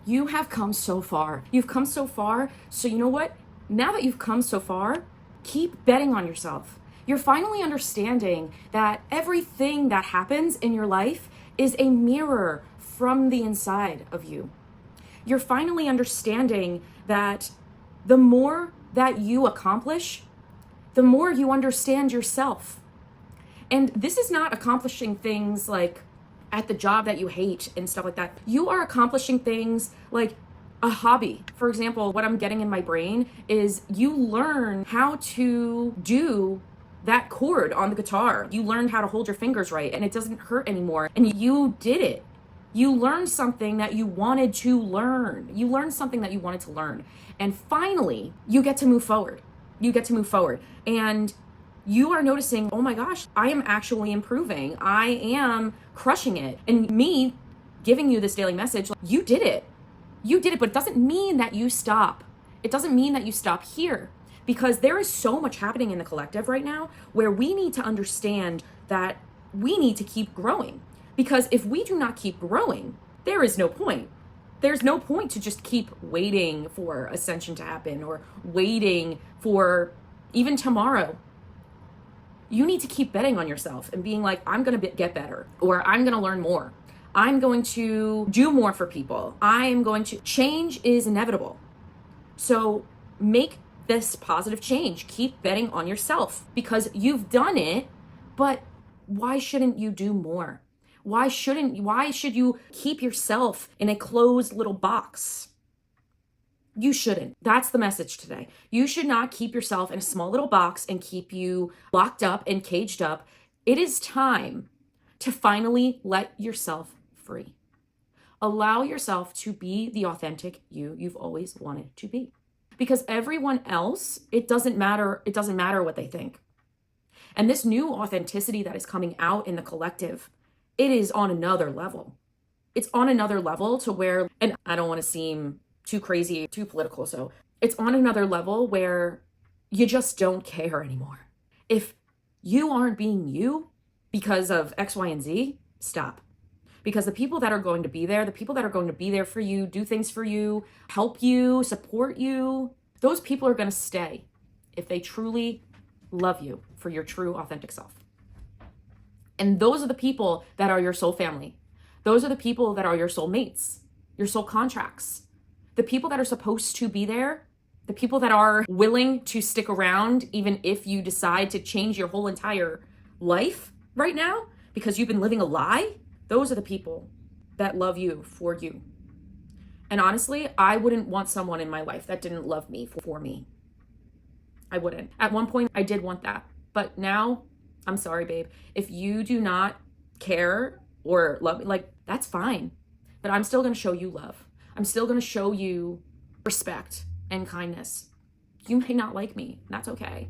You have come so far. You've come so far. So you know what? Now that you've come so far, keep betting on yourself. You're finally understanding that everything that happens in your life is a mirror from the inside of you. You're finally understanding that the more that you accomplish, the more you understand yourself. And this is not accomplishing things like at the job that you hate and stuff like that. You are accomplishing things like a hobby. For example, what I'm getting in my brain is you learn how to do that chord on the guitar. You learned how to hold your fingers right and it doesn't hurt anymore. And you did it. You learned something that you wanted to learn. You learned something that you wanted to learn. And finally, you get to move forward. You get to move forward. And you are noticing, oh my gosh, I am actually improving. I am crushing it. And me giving you this daily message, like, you did it. You did it, but it doesn't mean that you stop. It doesn't mean that you stop here, because there is so much happening in the collective right now where we need to understand that we need to keep growing. Because if we do not keep growing, there is no point. There's no point to just keep waiting for ascension to happen or waiting for even tomorrow. You need to keep betting on yourself and being like, I'm going to get better, or I'm going to learn more. I'm going to do more for people. Change is inevitable. So make this positive change. Keep betting on yourself because you've done it, but why shouldn't you do more? Why should you keep yourself in a closed little box? You shouldn't. That's the message today. You should not keep yourself in a small little box and keep you locked up and caged up. It is time to finally let yourself free. Allow yourself to be the authentic you've always wanted to be. Because everyone else, it doesn't matter what they think. And this new authenticity that is coming out in the collective, it is on another level. It's on another level to where, and I don't want to seem too crazy, too political, so it's on another level where you just don't care anymore. If you aren't being you because of X, Y, and Z, stop. Because the people that are going to be there, the people that are going to be there for you, do things for you, help you, support you, those people are going to stay if they truly love you for your true authentic self. And those are the people that are your soul family. Those are the people that are your soul mates, your soul contracts. The people that are supposed to be there, the people that are willing to stick around even if you decide to change your whole entire life right now because you've been living a lie, those are the people that love you for you. And honestly, I wouldn't want someone in my life that didn't love me for me. I wouldn't. At one point, I did want that. But now, I'm sorry, babe. If you do not care or love me, like, that's fine. But I'm still going to show you love. I'm still going to show you respect and kindness. You may not like me. That's okay.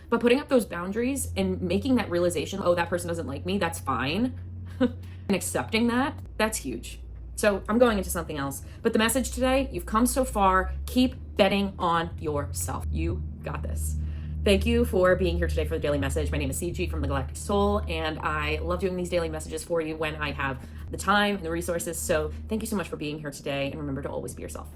But putting up those boundaries and making that realization, oh, that person doesn't like me, that's fine. And accepting that, that's huge. So I'm going into something else. But the message today, you've come so far. Keep betting on yourself. You got this. Thank you for being here today for the daily message. My name is CG from the Galactic Soul, and I love doing these daily messages for you when I have the time and the resources. So thank you so much for being here today, and remember to always be yourself.